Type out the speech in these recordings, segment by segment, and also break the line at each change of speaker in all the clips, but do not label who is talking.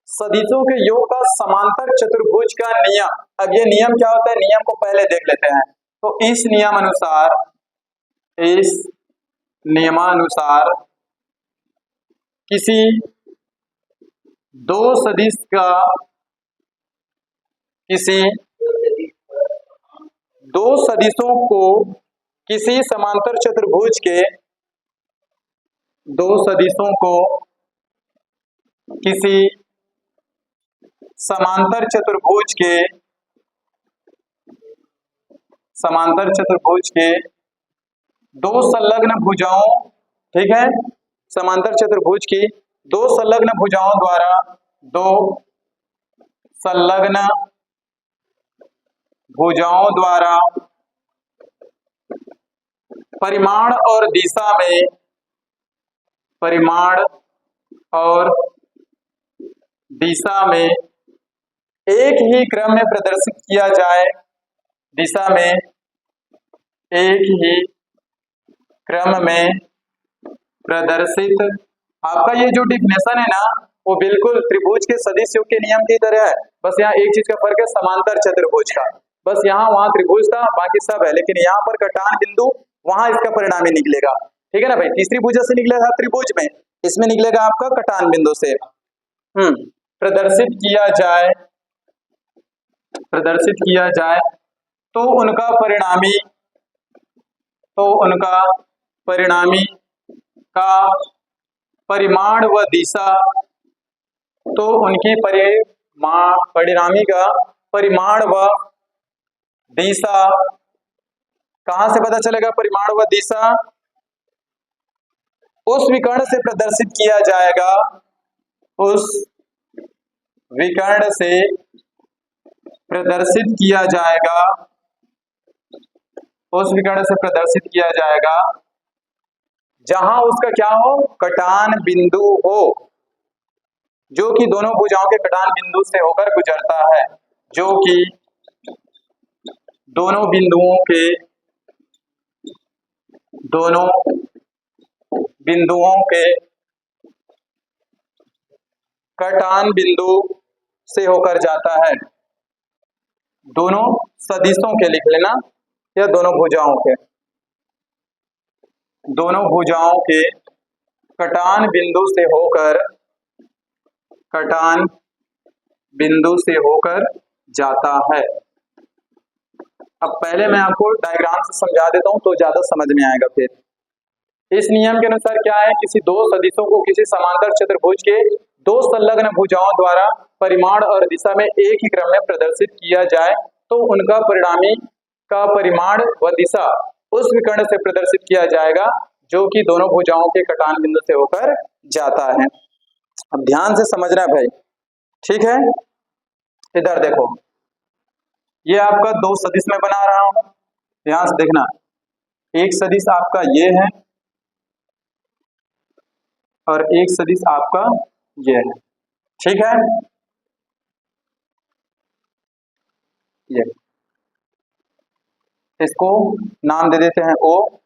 सदिशों के योग का समांतर चतुर्भुज का नियम। अब ये नियम क्या होता है, नियम को पहले देख लेते हैं। तो इस नियमानुसार किसी दो सदिश का किसी दो सदिशों को किसी समांतर चतुर्भुज के दो सदिशों को किसी समांतर चतुर्भुज के दो संलग्न भुजाओं, ठीक है, समांतर चतुर्भुज की दो संलग्न भुजाओं द्वारा दो संलग्न भुजाओं द्वारा परिमाण और दिशा में एक ही क्रम में प्रदर्शित किया जाए, दिशा में एक ही क्रम में प्रदर्शित। आपका ये जो डिफिनेशन है ना, वो बिल्कुल त्रिभुज के सदिश योग के नियम की तरह है। बस यहाँ एक चीज का फर्क है, समांतर चतुर्भुज का। बस यहाँ वहां त्रिभुज था, बाकी सब है, लेकिन यहाँ पर कटान बिंदु, वहां इसका परिणामी निकलेगा। ठीक है ना भाई, तीसरी भुजा से निकला था त्रिभुज में, इसमें निकलेगा आपका कटान बिंदु से। प्रदर्शित किया जाए तो उनका परिणामी का परिमाण व दिशा, तो उनकी परिणामी का परिमाण व दिशा कहां से पता चलेगा? परिमाण व दिशा उस विकर्ण से प्रदर्शित किया जाएगा, उस विकर्ण से प्रदर्शित किया जाएगा जहां उसका क्या हो? कटान बिंदु हो, जो कि दोनों भुजाओं के कटान बिंदु से होकर गुजरता है, जो कि दोनों बिंदुओं के कटान बिंदु से होकर जाता है। दोनों सदिशों के लिख लेना, या दोनों भुजाओं के कटान बिंदु से होकर जाता है। अब पहले मैं आपको डायग्राम से समझा देता हूं तो ज्यादा समझ में आएगा। फिर इस नियम के अनुसार क्या है, किसी दो सदिशों को किसी समांतर चतुर्भुज के दो संलग्न भुजाओं द्वारा परिमाण और दिशा में एक ही क्रम में प्रदर्शित किया जाए तो उनका परिणामी का परिमाण व दिशा उस विकर्ण से प्रदर्शित किया जाएगा जो कि दोनों भुजाओं के कटान बिंदु से होकर जाता है। अब ध्यान से समझना है भाई, ठीक है। इधर देखो, ये आपका दो सदिश में बना रहा हूं, ध्यान से देखना। एक सदिश आपका ये है और एक सदिश आपका ये है, ठीक है। ये इसको नाम दे देते हैं O,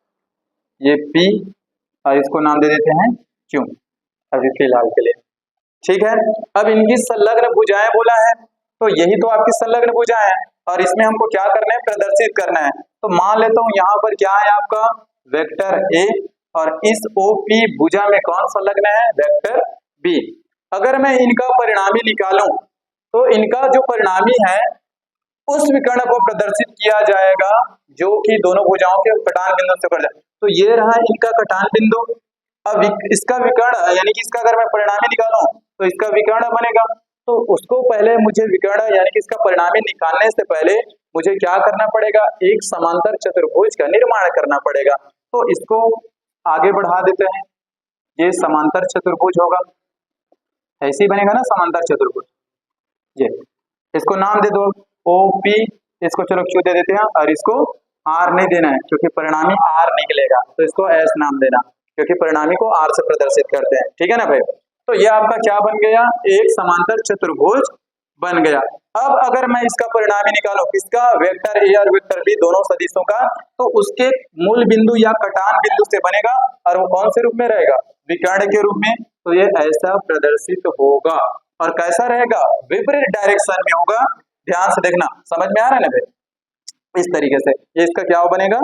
ये P, और इसको नाम दे देते हैं Q अभी फिलहाल के लिए, ठीक है। अब इनकी संलग्न भुजाएं बोला है, तो यही तो आपकी संलग्न भुजाएं हैं और इसमें हमको क्या करना है? प्रदर्शित करना है। तो मान लेता हूं यहाँ पर क्या है आपका वेक्टर A और इस OP भुजा में कौन संलग्न है? Vector B। अगर मैं इनका परिणामी निकालूं तो इनका जो परिणामी है उस विकर्ण को प्रदर्शित किया जाएगा जो कि दोनों भुजाओं के कटान बिंदु से कर जाए। तो ये रहा इनका कटान बिंदु। अब इसका विकर्ण यानी कि इसका अगर मैं परिणामी निकालूं तो इसका विकर्ण बनेगा। तो उसको पहले मुझे विकर्ण यानी कि इसका परिणामी निकालने से पहले मुझे क्या करना पड़ेगा? एक समांतर चतुर्भुज का निर्माण करना पड़ेगा। तो इसको आगे बढ़ा देते हैं, ये समांतर चतुर्भुज होगा, ऐसे ही बनेगा ना समांतर चतुर्भुज। ये इसको नाम दे दो OP, इसको चलो Q दे देते हैं और इसको R नहीं देना है क्योंकि परिणामी R निकलेगा, तो इसको S नाम देना क्योंकि परिणामी को R से प्रदर्शित करते हैं, ठीक है ना भाई। तो ये आपका क्या बन गया? एक समांतर चतुर्भुज बन गया। अब अगर मैं इसका परिणामी निकालूं, किसका? वेक्टर A और वेक्टर B दोनों सदिशों का, तो उसके मूल बिंदु या कटान बिंदु से बनेगा और वो कौन से रूप में रहेगा? विकर्ण के रूप में। तो ये ऐसा प्रदर्शित होगा और कैसा रहेगा, विपरीत डायरेक्शन में होगा। ध्यान से देखना, समझ में आ रहा है ना भाई। इस तरीके से ये इसका क्या बनेगा,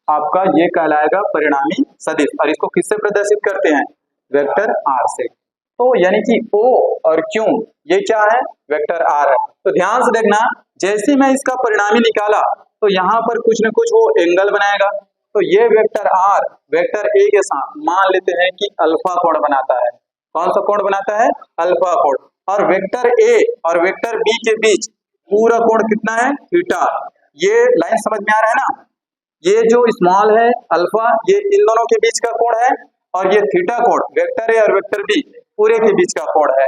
आपका ये कहलाएगा परिणामी सदिश। और इसको किससे प्रदर्शित करते हैं, वेक्टर आर से। तो यानी कि O और Q ये क्या है, वेक्टर आर है। तो ध्यान से देखना, जैसे मैं इसका परिणामी निकाला तो यहाँ पर कुछ न कुछ वो एंगल बनाएगा। तो ये वेक्टर आर वेक्टर ए के साथ मान लेते हैं कि अल्फा कोण बनाता है। कौन सा कोण बनाता है, अल्फा कोण। और वेक्टर ए और वेक्टर बी के बीच पूरा कोण कितना है, थीटा। ये लाइन समझ में आ रहा है ना, ये जो स्मॉल है अल्फा, ये इन दोनों के बीच का कोण है, और ये थीटा कोण वेक्टर ए और वेक्टर बी पूरे के बीच का कोण है।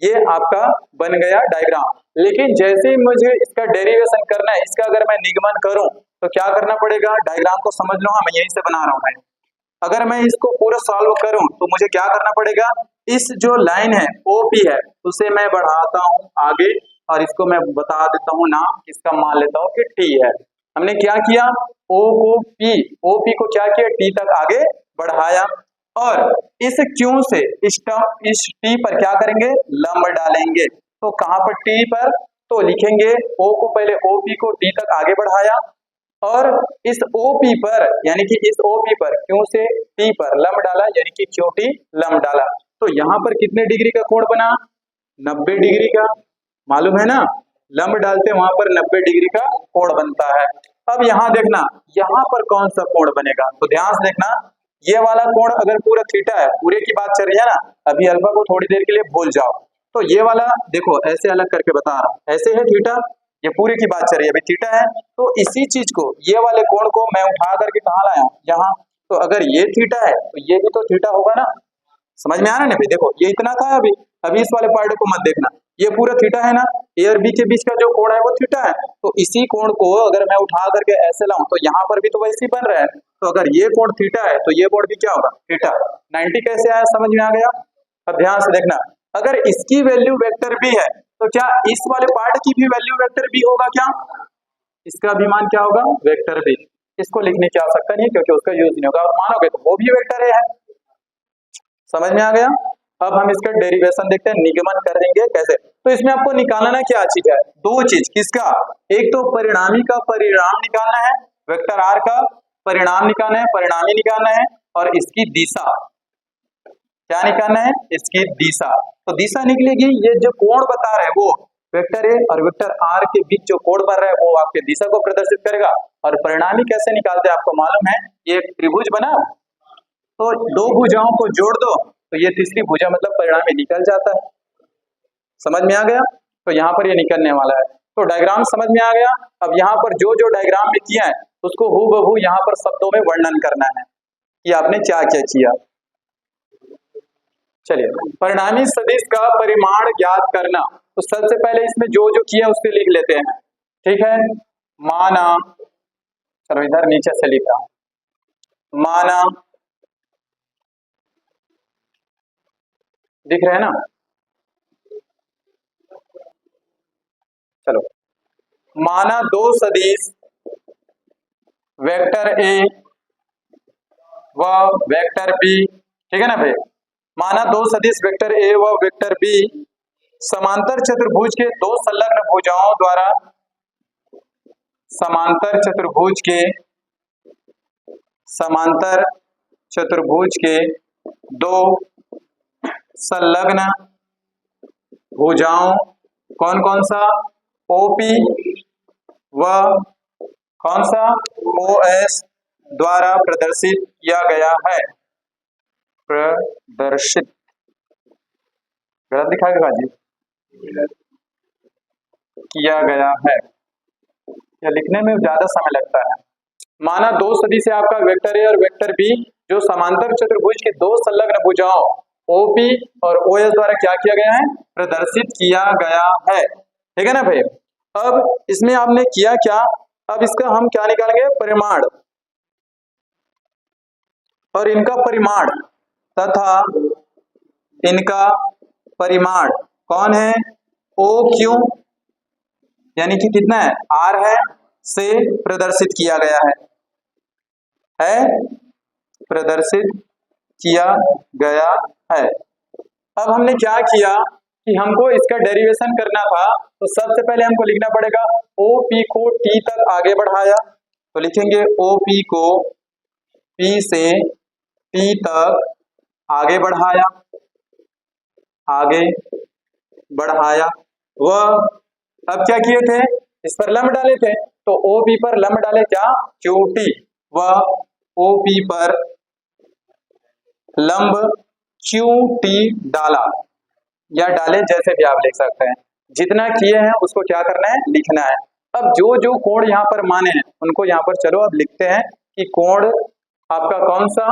ये आपका बन गया डायग्राम। लेकिन जैसे ही मुझे इसका डेरिवेशन करना है, इसका अगर मैं निगमन करूं तो क्या करना पड़ेगा, डायग्राम को समझ लो, हाँ मैं यहीं से बना रहा हूं मैं। अगर मैं इसको पूरा सॉल्व करूं तो मुझे क्या करना पड़ेगा, इस जो लाइन है OP है उसे मैं बढ़ाता हूं आगे, और इसको मैं बता देता हूं नाम, इसका मान लेता हूं कि T है। हमने क्या किया, O को P, OP को क्या किया, T तक आगे बढ़ाया, और इस Q से इस T पर क्या करेंगे, लंब डालेंगे। तो कहां पर T पर, तो लिखेंगे O को पहले OP को T तक आगे बढ़ाया, और इस OP पर यानी कि इस OP पर Q से T पर लंब डाला, यानी कि QT लंब डाला। तो यहाँ पर कितने डिग्री का कोण बना, 90 डिग्री का, मालूम है ना, लंब डालते वहां पर 90 डिग्री का कोण बनता है। अब यहाँ देखना, यहाँ पर कौन सा कोण बनेगा, तो ध्यान से देखना, ये वाला कोण अगर पूरा थीटा है, पूरे की बात चल रही है ना, अभी अल्फा को थोड़ी देर के लिए भूल जाओ। तो ये वाला देखो ऐसे अलग करके बता रहा हूं, ऐसे है थीटा, ये पूरे की बात चल रही है, अभी थीटा है। तो इसी चीज को, ये वाले कोण को मैं उठा करके कहाँ लाया हूं, यहाँ। तो अगर ये थीटा है तो ये भी तो थीटा होगा ना, समझ में आ रहा है ना भाई। देखो ये इतना था, अभी अभी इस वाले पार्ट को मत देखना, ये पूरा थीटा है ना, ए और बी के बीच का जो कोण है वो थीटा है। तो इसी कोण को अगर मैं उठा करके ऐसे लाऊं तो यहाँ पर भी तो वैसे ही बन रहा है। तो अगर ये कोण थीटा है तो ये कोण भी क्या होगा, थीटा। 90 कैसे आया, समझ में आ गया। अब ध्यान से देखना, अगर इसकी वैल्यू वेक्टर बी है तो क्या इस वाले पार्ट की भी वैल्यू वेक्टर बी होगा, क्या इसका भी मान क्या होगा, वेक्टर बी। इसको लिखने की आवश्यकता नहीं क्योंकि उसका यूज नहीं होगा, और मानोगे तो वो भी वेक्टर ए है। समझ में आ गया। अब हम इसका डेरिवेशन देखते हैं, निगमन करेंगे कैसे। तो इसमें आपको निकालना क्या चीज है, दो चीज, किसका, एक तो परिणामी का परिणाम निकालना है, वेक्टर आर का परिणाम निकालना है, परिणामी निकालना है, और इसकी दिशा क्या निकालना है, इसकी दिशा। तो दिशा निकलेगी, ये जो कोण बता रहे हैं वो वेक्टर ए और वेक्टर आर के बीच जो कोण बन रहा है वो आपके दिशा को प्रदर्शित करेगा। और परिणामी कैसे निकालते हैं आपको मालूम है, ये एक त्रिभुज बना, तो दो भुजाओं को जोड़ दो तो ये तीसरी भुजा मतलब परिणामी निकल जाता है। समझ में आ गया। तो यहाँ पर ये निकलने वाला है। तो डायग्राम समझ में आ गया। अब यहाँ पर जो जो डायग्राम में किया है उसको हूबहू यहाँ पर शब्दों में वर्णन करना है कि आपने क्या क्या किया। चलिए, परिणामी सदिश का परिमाण ज्ञात करना। तो सबसे पहले इसमें जो जो किया उससे लिख लेते हैं, ठीक है। माना, चलो इधर नीचे से लिखा, माना, दिख रहे हैं ना, चलो, माना दो सदिश वेक्टर ए व वेक्टर बी, ठीक है ना भाई। माना दो सदिश वेक्टर ए व वेक्टर बी समांतर चतुर्भुज के दो संलग्न भुजाओं द्वारा, समांतर चतुर्भुज के दो संलग्न भुजाओं, कौन कौन सा, ओपी व कौन सा, ओएस द्वारा प्रदर्शित किया गया है। प्रदर्शित, गलत लिखा है जी, किया गया है, या लिखने में ज्यादा समय लगता है। माना दो सदिश से आपका वेक्टर ए और वेक्टर बी जो समांतर चतुर्भुज के दो संलग्न भुजाओं ओपी और ओएस द्वारा क्या किया गया है, प्रदर्शित किया गया है, ठीक है ना भाई। अब इसमें आपने किया क्या, अब इसका हम क्या निकालेंगे, परिमाण, और इनका परिमाण तथा इनका परिमाण कौन है, ओ क्यू यानी कि कितना है, आर है, से प्रदर्शित किया गया है प्रदर्शित किया गया है। अब हमने क्या किया कि हमको इसका डेरिवेशन करना था, तो सबसे पहले हमको लिखना पड़ेगा OP को T तक आगे बढ़ाया, तो लिखेंगे OP को P से T तक आगे बढ़ाया, आगे बढ़ाया। वह अब क्या किए थे, इस पर लंब डाले थे, तो OP पर लंब डाले क्या, QT। वह OP पर लंब QT डाला या डाले, जैसे भी आप लिख सकते हैं। जितना किए हैं उसको क्या करना है, लिखना है। अब जो जो कोण यहाँ पर माने हैं उनको यहाँ पर चलो अब लिखते हैं कि कोण आपका कौन सा,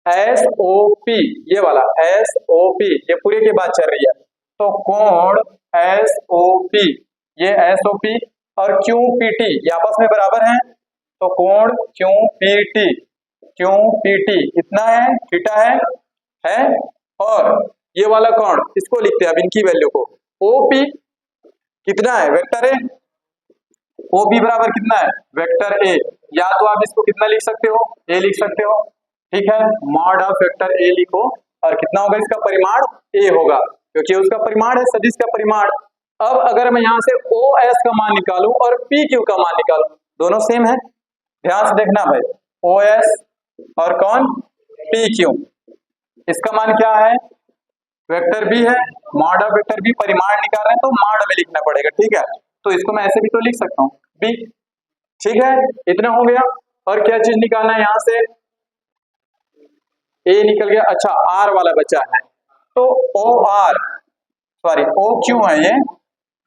SOP, ये वाला SOP, ये पूरे की बात चल रही है। तो कोण SOP, ये SOP और QPT ये आपस में बराबर हैं, तो कोण QPT कितना है, थीटा है। और ये वाला कोण इसको लिखते हैं अब इनकी वैल्यू को, OP कितना है, वेक्टर ए, OP बराबर कितना है, वेक्टर ए। या तो आप इसको कितना लिख सकते हो, ए लिख सकते हो, ठीक है। मॉड ऑफ वेक्टर ए लिखो, और कितना होगा, इसका परिमाण ए होगा, क्योंकि उसका परिमाण है सदिश का परिमाण। अब अगर मैं यहाँ से OS का मान निकालूं और PQ का मान निकालूं, दोनों सेम है, ध्यान से देखना भाई, OS और कौन, PQ, इसका मान क्या है, वेक्टर बी है, मॉड ऑफ वेक्टर बी, परिमाण निकाल रहे हैं तो मॉड में लिखना पड़ेगा, ठीक है। तो इसको मैं ऐसे भी तो लिख सकता हूँ बी, ठीक है। इतना हो गया, और क्या चीज निकालना है, यहाँ से ए निकल गया। अच्छा आर वाला बचा है, तो OQ है ये,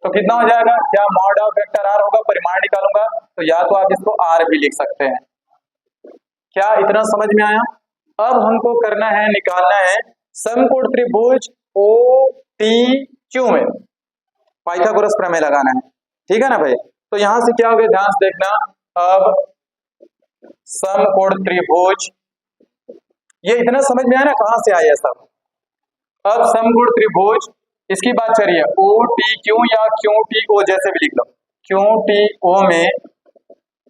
तो कितना हो जाएगा, क्या मॉड ऑफ वेक्टर आर होगा, परिमाण निकालूंगा तो या तो आप इसको आर भी लिख सकते हैं। क्या इतना समझ में आया। अब हमको करना है, निकालना है समकोण त्रिभुज OTQ में पाइथागोरस प्रमेय लगाना है, ठीक है ना भाई। तो यहां से क्या हो गया, ध्यान से देखना। अब समकोण त्रिभुज, ये इतना समझ में आया ना, कहां से आया सब। अब समकोण त्रिभुज, इसकी बात चल रही है OTQ या QTO, जैसे भी लिख लो, QTO में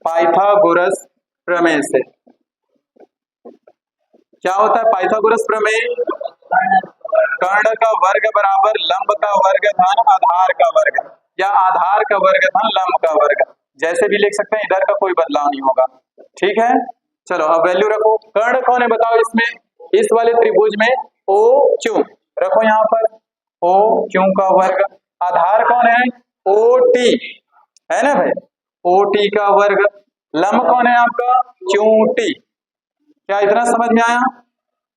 पाइथागोरस प्रमेय से क्या होता है, पाइथागोरस प्रमेय, कर्ण का वर्ग बराबर लंब का वर्ग धन आधार का वर्ग, या आधार का वर्ग धन लंब का वर्ग, जैसे भी लिख सकते हैं, इधर का कोई बदलाव नहीं होगा, ठीक है। चलो अब वैल्यू रखो, कर्ण कौन है बताओ इसमें, इस वाले त्रिभुज में OQ रखो, यहाँ पर OQ का वर्ग, आधार कौन है, OT है ना भाई, OT का वर्ग, लंब कौन है आपका, QT। क्या इतना समझ में आया।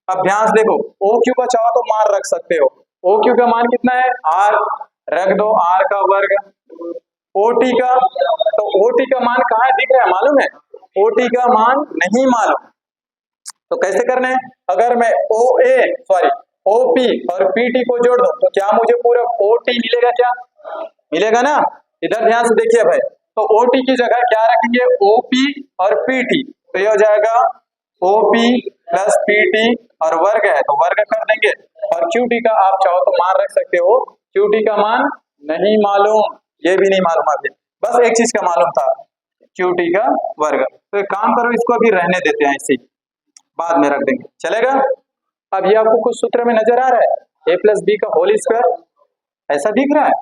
अब ध्यान से देखो, OQ का चाहो तो मान रख सकते हो, OQ का मान कितना है, R, रख दो R का वर्ग, OT का, तो OT का मान कहाँ है, दिख रहा है, मालूम है, OT का मान नहीं मालूम, तो कैसे करना है, अगर मैं OP और PT को जोड़ दूं तो क्या मुझे पूरा OT मिलेगा, क्या मिलेगा ना। इधर ध्यान से देखिए भाई, तो OT की जगह क्या रखेंगे, OP और PT, तो ये हो जाएगा OP प्लस PT, और वर्ग है तो वर्ग कर देंगे, और QT का आप चाहो तो मान रख सकते हो, QT का मान नहीं मालूम, ये भी नहीं मालूम अभी, बस एक चीज का मालूम था, QT का वर्ग। तो एक काम करो, इसको अभी रहने देते हैं, इसी बाद में रख देंगे, चलेगा। अब ये आपको कुछ सूत्र में नजर आ रहा है, a प्लस बी का होल स्क्वायर, ऐसा दिख रहा है,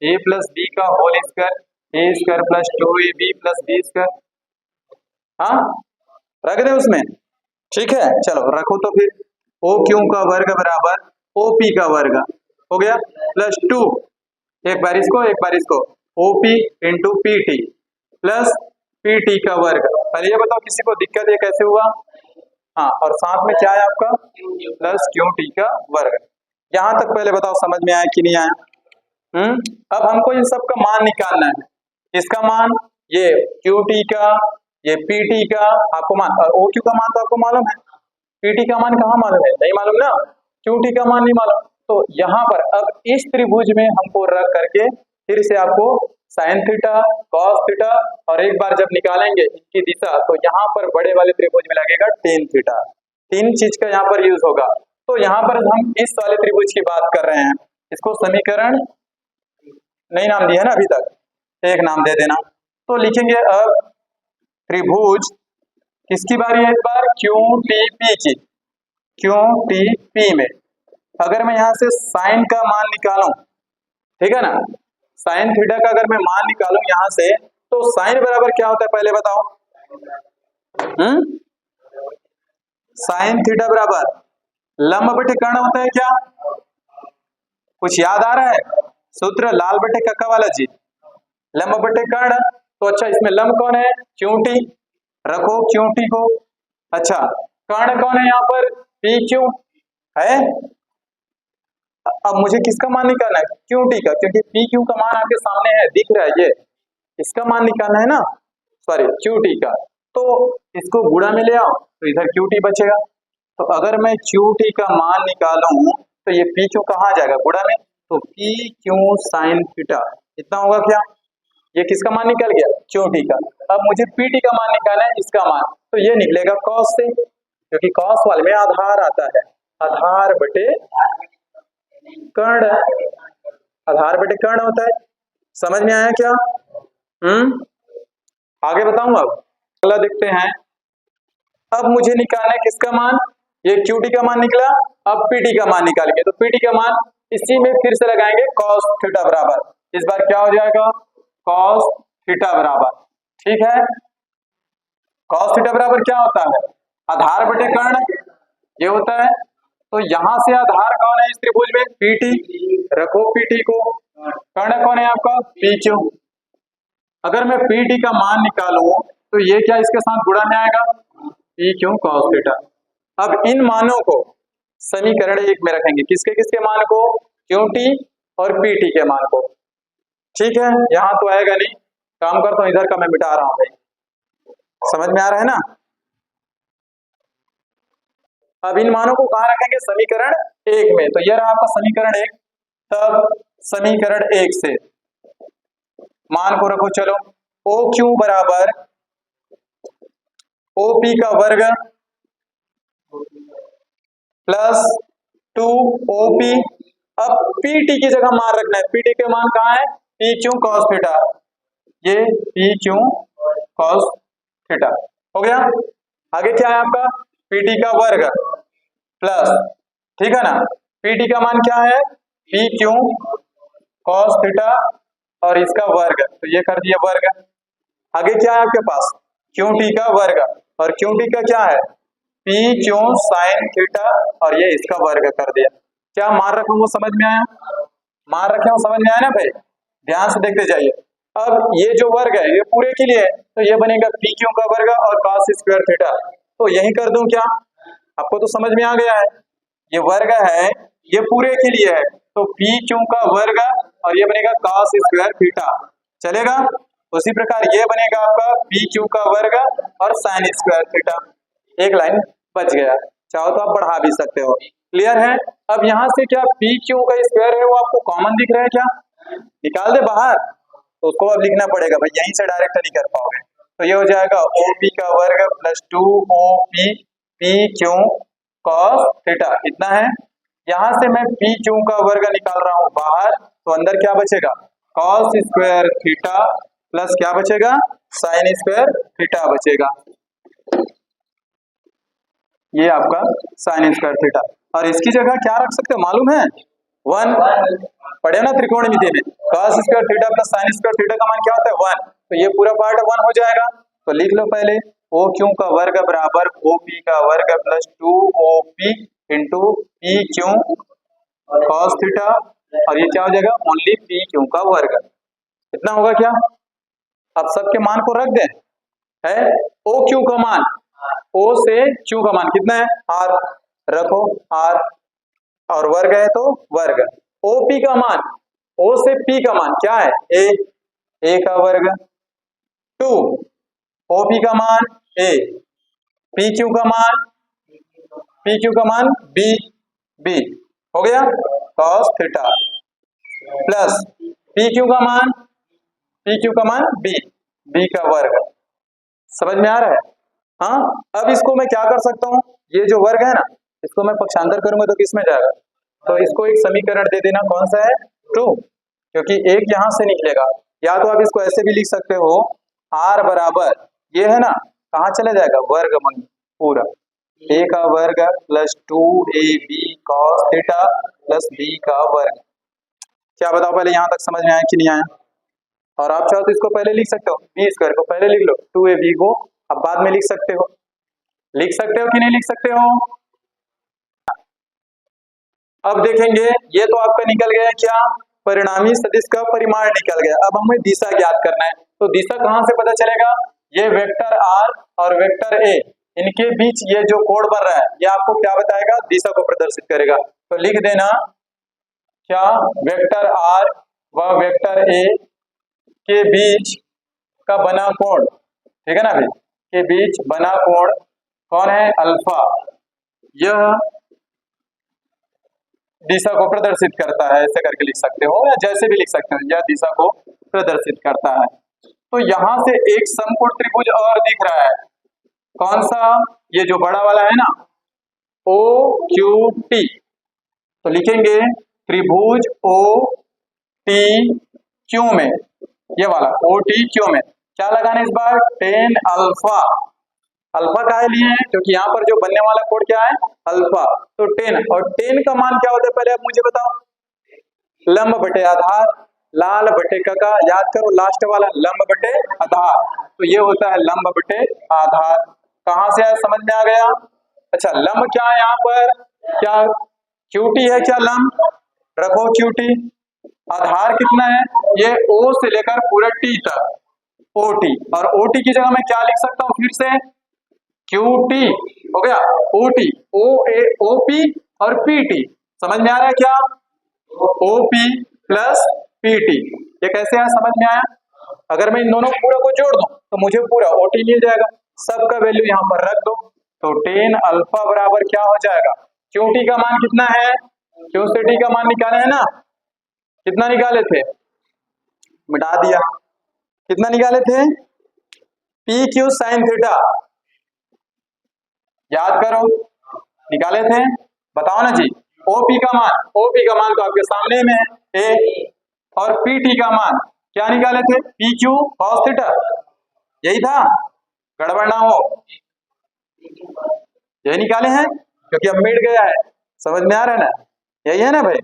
a प्लस बी का whole square, a square plus 2ab plus B square, हाँ रख दे उसमें, ठीक है। चलो रखो, तो फिर OQ का वर्ग बराबर OP का वर्ग हो गया, प्लस 2, एक बार इसको OP into PT plus PT का वर्ग। पहले ये बताओ किसी को दिक्कत है कैसे हुआ, हाँ, और साथ में क्या है आपका प्लस QT का वर्ग। यहां तक पहले बताओ समझ में आया कि नहीं आया। अब हमको इन सब का मान निकालना है, इसका मान, ये QT का, ये PT का आपको मान, और OQ का मान तो आपको मालूम है, PT का मान कहाँ मालूम है, नहीं मालूम ना, QT का मान नहीं मालूम। तो यहाँ पर अब इस त्रिभुज में हमको रख करके फिर से आपको साइन थीटा, कॉस थीटा, और एक बार जब निकालेंगे इनकी दिशा, तो यहाँ पर बड़े वाले त्रिभुज में लगेगा टेन थीटा, तीन चीज का यहाँ पर यूज होगा। तो यहाँ पर हम इस वाले त्रिभुज की बात कर रहे हैं, इसको समीकरण नहीं नाम दिया है ना अभी तक, एक नाम दे देना। तो लिखेंगे अब त्रिभुज, किसकी बारी है इस बार, QTP की, QTP में अगर मैं यहाँ से साइन का मान निकालूं, ठीक है ना, साइन थीटा का अगर मैं मान निकालूं यहाँ से, तो साइन बराबर क्या होता है पहले बताओ। साइन थीटा बराबर लंब बटे कर्ण होता है क्या? कुछ याद आ रहा है? सूत्र लाल बटे कक्का वाला जी, लंब बटे कर्ण। तो अच्छा, इसमें लंब कौन है? क्यूटी, रखो क्यूटी को। अच्छा, कर्ण कौन है यहाँ पर? पी क्यू है। अब मुझे किसका मान निकालना है? क्यूटी का, क्योंकि पी क्यू का मान आपके सामने है, दिख रहा है, ये इसका मान निकालना है ना, सॉरी क्यूटी का। तो इसको गुणा में ले आओ तो इधर क्यूटी बचेगा। तो अगर मैं क्यूटी का मान निकालूं तो ये पी क्यू कहाँ जाएगा? गुणा में। तो पी क्यू साइन थीटा इतना होगा क्या? ये किसका मान निकल गया? क्यूटी का। अब मुझे पीटी का मान निकालना है, इसका मान, तो ये निकलेगा कॉस से, क्योंकि कॉस वाले में आधार आता है, आधार बटे कर्ण, आधार बटे कर्ण होता है। समझ में आया क्या? आगे बताऊंगा। अब अगला देखते हैं। अब मुझे निकालना है किसका मान? ये क्यूटी का मान निकला, अब पीटी का मान निकालेंगे। तो पीटी का मान इसी में फिर से लगाएंगे कॉस थीटा बराबर, इस बार क्या हो जाएगा? कॉस थीटा बराबर, ठीक है। कॉस थीटा बराबर क्या होता है? आधार बटे कर्ण, ये होता है। तो यहां से आधार कौन है इस त्रिभुज में? पीटी, रखो पीटी को। कर्ण कौन है आपका? P Q. अगर मैं पीटी का मान निकालूं तो ये क्या इसके साथ गुणा में आएगा? P Q cos theta. अब इन मानों को समीकरण 1 में रखेंगे, किसके किसके मान को? क्यूटी और पीटी के मान को, ठीक है। यहां तो आएगा नहीं, काम करता हूं, इधर का मैं मिटा रहा हूं भाई, समझ में आ रहा है ना। अब इन मानों को कहां रखेंगे? समीकरण 1 में। तो यह रहा आपका समीकरण 1। तब समीकरण 1 से मान को रखो, चलो। ओ क्यू बराबर ओ पी का वर्ग प्लस 2 ओ पी। अब पीटी की जगह मान रखना है, पीटी के मान कहाँ है? पी क्यू कॉस थीटा, ये पी क्यू कॉस थीटा हो गया। आगे क्या है आपका? पीटी का वर्ग प्लस, ठीक है ना, पीटी का मान क्या है? पी क्यू कॉस थीटा और इसका वर्ग, तो ये कर दिया वर्ग। आगे क्या है आपके पास? क्यूटी का वर्ग, और क्यूटी का क्या है? पी क्यू साइन थीटा, और ये इसका वर्ग कर दिया। क्या मान रखा हूं वो समझ में आया? मान रखे हो समझ में आया ना भाई? ध्यान से देखते जाइए। अब ये जो वर्ग है ये पूरे के लिए है, तो ये बनेगा पी क्यू का वर्ग और cos स्क्वायर थीटा। तो यही कर दूं क्या? आपको तो समझ में आ गया है, ये वर्ग है, ये पूरे के लिए है, तो पी क्यू का वर्ग और ये बनेगा cos स्क्वायर थीटा, चलेगा। उसी प्रकार ये बनेगा आपका पी क्यू का वर्ग और साइन स्क्वायर थीटा। एक लाइन बच गया, चाहो तो आप बढ़ा भी सकते हो, क्लियर है। अब यहाँ से क्या पी क्यू का स्क्वायर है वो आपको कॉमन दिख रहा है क्या? निकाल दे बाहर, तो उसको अब लिखना पड़ेगा भाई, यहीं से डायरेक्ट नहीं कर पाओगे। तो ये हो जाएगा ओ पी का वर्ग plus 2 O P P Q cos theta, इतना है। यहाँ से मैं पी क्यू का वर्ग निकाल रहा हूँ बाहर, तो अंदर क्या बचेगा? कॉस स्क्वायर थीटा प्लस क्या बचेगा? साइन स्क्वायर थीटा बचेगा, ये आपका साइन स्क्वायर थीटा। और इसकी जगह क्या रख सकते हो मालूम है? 1 पढ़े ना त्रिकोणमिति में, cos square theta plus sine square theta का मान क्या होता है? 1। तो ये पूरा पार्ट 1 हो जाएगा। तो लिख लो पहले ओ क्यू का वर्ग बराबर ओ पी का वर्ग plus 2 O P into P Q cos theta, और ये क्या हो जाएगा? ओनली पी क्यू का वर्ग, इतना होगा क्या? अब सबके मान को रख दें, है ओ क्यू का मान, ओ से क्यू का मान कितना है? आर, रखो आर, और वर्ग है तो वर्ग। ओपी का मान, ओ से पी का मान क्या है? ए का वर्ग, 2 ओपी का मान ए, पी क्यू का मान बी, बी हो गया cos theta, plus P Q का मान बी, बी का वर्ग। समझ में आ रहा है? हाँ। अब इसको मैं क्या कर सकता हूँ? ये जो वर्ग है ना, इसको मैं पक्षांतर करूंगा तो किस में जाएगा? तो इसको एक समीकरण दे देना, कौन सा है? 2, क्योंकि एक यहां से निकलेगा। या तो आप इसको ऐसे भी लिख सकते हो, r बराबर ये है ना, कहाँ चला जाएगा? वर्गमूल पूरा, a का वर्ग plus 2ab cos theta plus B का वर्ग। क्या बताओ पहले यहाँ तक समझ में आया कि नहीं आया? और आप चाहो तो इसको पहले लिख सकते हो, बी स्क्वायर को पहले लिख लो, 2ab को अब बाद में लिख सकते हो। लिख सकते हो कि नहीं लिख सकते हो? अब देखेंगे, ये तो आपका निकल गया क्या, परिणामी सदिश का परिमाण निकल गया। अब हमें दिशा ज्ञात करना है, तो दिशा कहाँ से पता चलेगा? ये वेक्टर r और वेक्टर a, इनके बीच ये जो कोण बन रहा है ये आपको क्या बताएगा? दिशा को प्रदर्शित करेगा। तो लिख देना क्या, वेक्टर r व वेक्टर a के बीच का बना कोण, ठीक है ना भाई, के बीच बना कोण कौन है? अल्फा। यह दिशा को प्रदर्शित करता है, ऐसे करके लिख सकते हो या जैसे भी लिख सकते हो, यह दिशा को प्रदर्शित करता है। तो यहां से एक समकोण त्रिभुज और दिख रहा है, कौन सा? ये जो बड़ा वाला है ना, ओ क्यू टी। तो लिखेंगे त्रिभुज ओ टी क्यू में, ये वाला ओ टी क्यू में क्या लगाना इस बार? Tan alpha. अल्फा काहे लिए हैं? क्योंकि यहाँ पर जो बनने वाला कोण क्या है? अल्फा। तो 10, और 10 का मान क्या होता है पहले आप मुझे बताओ? लंब बटे आधार, लाल बटे का याद करो लास्ट वाला, लंब बटे आधार, तो ये होता है लंब बटे आधार। कहां से आया, समझ में आ गया? अच्छा, लंब क्या है यहाँ पर? क्या क्यूटी है क्या लंब? रखो क्यूटी। आधार कितना है? ये ओ से लेकर पूरा टी तक, ओटी, और ओटी की जगह मैं क्या लिख सकता हूँ फिर से? क्यू टी हो गया, O T, O A O P और पी टी। समझ में आ रहा है क्या? O P plus P T, ये कैसे आया, समझ में आया? अगर मैं इन दोनों पूरा को जोड़ दूं तो मुझे पूरा ओ टी मिल जाएगा, सबका वैल्यू यहाँ पर रख दो, तो 10 अल्फा बराबर क्या हो जाएगा? क्यू टी का मान कितना है? क्यू से टी का मान निकाले है ना, कितना निकाले थे? मिटा दिया, कितना निकाले थे? पी क्यू साइन थीटा, याद करो, निकाले थे, बताओ ना जी। ओपी का मान, ओपी का मान तो आपके सामने में है ए, और पीटी का मान क्या निकाले थे? पी क्यू कॉस थीटा, यही था, गड़बड़ ना हो, यही निकाले हैं, क्योंकि अब मिट गया है, समझ में आ रहा है ना, यही है ना भाई,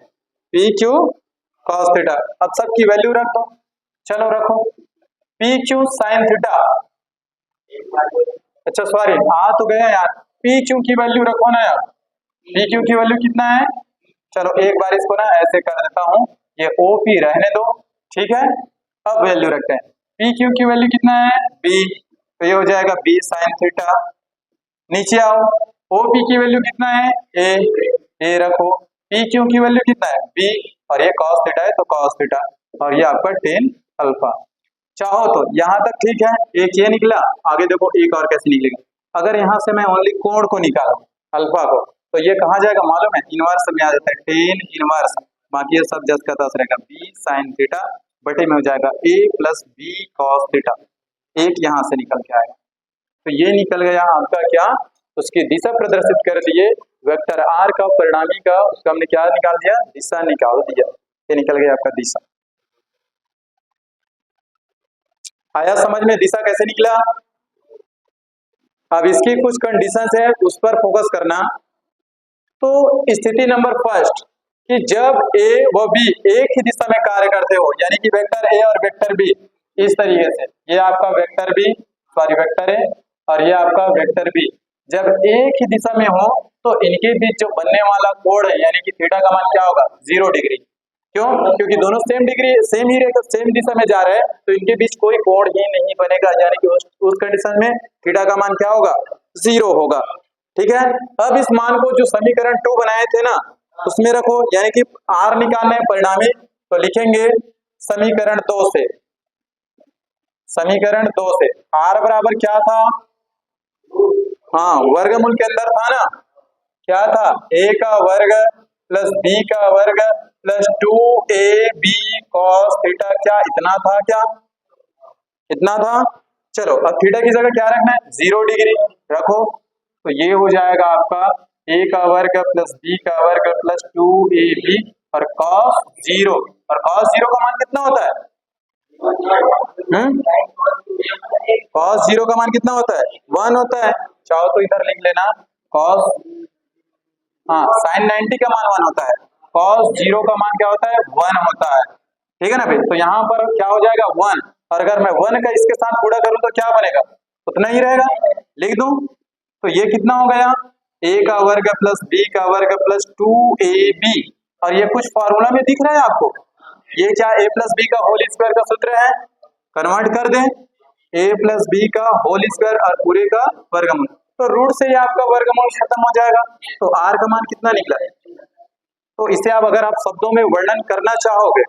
पी क्यू कॉस थीटा। अब सबकी वैल्यू रख दो, चलो रखो, पी क्यू साइन थीटा, अच्छा सॉरी आ तो गया यार, पी क्यू की वैल्यू रखो ना यार, पी क्यू की वैल्यू कितना है? चलो एक बार इसको ना ऐसे कर देता हूँ, ये ओ पी रहने दो, ठीक है। अब वैल्यू रखते हैं, पी क्यू की वैल्यू कितना है? बी, तो ये हो जाएगा बी साइन थीटा। नीचे आओ, ओ पी की वैल्यू कितना है? ए रखो, पी क्यू की वैल्यू कितना है? बी, और ये कॉस थीटा है तो कॉस थीटा, और ये आपका 10 अल्फा। चाहो तो यहाँ तक ठीक है, एक ये निकला, आगे देखो एक और कैसे निकलेगा। अगर यहाँ से मैं ओनली कोण को निकालूं, अल्फा को, तो ये कहाँ जाएगा मालूम है? इनवर्स में आ जाता है, 10 इनवर्स, बाकी ये सब जस का तस रहेगा, बी साइन थीटा बटे में हो जाएगा ए प्लस बी कॉस थीटा, एक यहाँ से निकल के आएगा, तो ये निकल गया आपका क्या? उसकी दिशा प्रदर्शित कर दिए, वेक्टर आर का परिणामी का, उसका हमने क्या निकाल दिया? दिशा निकाल दिया, ये निकल गया आपका दिशा। आया समझ में दिशा कैसे निकला? अब इसकी कुछ कंडीशंस है, उस पर फोकस करना। तो स्थिति नंबर फर्स्ट, कि जब ए व बी एक ही दिशा में कार्य करते हो, यानी कि वेक्टर ए और वेक्टर बी इस तरीके से, ये आपका vector B, sorry vector A, और ये आपका वेक्टर बी, जब एक ही दिशा में हो तो इनके बीच जो बनने वाला कोण है, यानी कि थीटा का मान क्या होगा? 0 डिग्री। क्यों? क्योंकि दोनों सेम डिग्री, सेम ही रेखा, सेम दिशा में जा रहे हैं, तो इनके बीच कोई कोण ही नहीं बनेगा, यानी कि उस कंडीशन में थीटा का मान क्या होगा? 0 होगा, ठीक है। अब इस मान को जो समीकरण 2 बनाए थे ना, उसमें रखो, यानी कि आर निकालना है परिणामी, तो लिखेंगे समीकरण 2 से, समीकरण 2 से आर बराबर क्या था? हाँ, वर्गमूल के अंदर था ना, क्या था? ए का वर्ग प्लस बी का वर्ग प्लस 2ab cos थीटा, क्या इतना था? क्या इतना था? चलो अब थीटा की जगह क्या रखना है? 0 डिग्री रखो, तो ये हो जाएगा आपका a का वर्ग प्लस b का वर्ग प्लस 2ab और cos 0, और cos 0 का मान कितना होता है? cos 0 का मान कितना होता है? 1 होता है। चाहो तो इधर लिख लेना cos हाँ साइन 90 का मान 1 होता है, कॉस 0 का मान क्या होता है 1 होता है, ठीक है ना भाई। तो यहाँ पर क्या हो जाएगा 1, और अगर मैं 1 का इसके साथ गुणा करूं तो क्या बनेगा, उतना ही रहेगा, लिख दूं। तो ये कितना हो गया, a का वर्ग प्लस b का वर्ग प्लस 2ab, और ये कुछ फॉर्मूला में दिख रहा है आपको, ये क्या a प्लस बी का होल स्क्वायर का सूत्र है, कन्वर्ट कर दें a प्लस बी का होल स्क्वायर और पूरे का वर्गमूल, तो रूट से ही आपका वर्गमूल खत्म हो जाएगा। तो r का मान कितना निकला है, तो इसे आप अगर आप शब्दों में वर्णन करना चाहोगे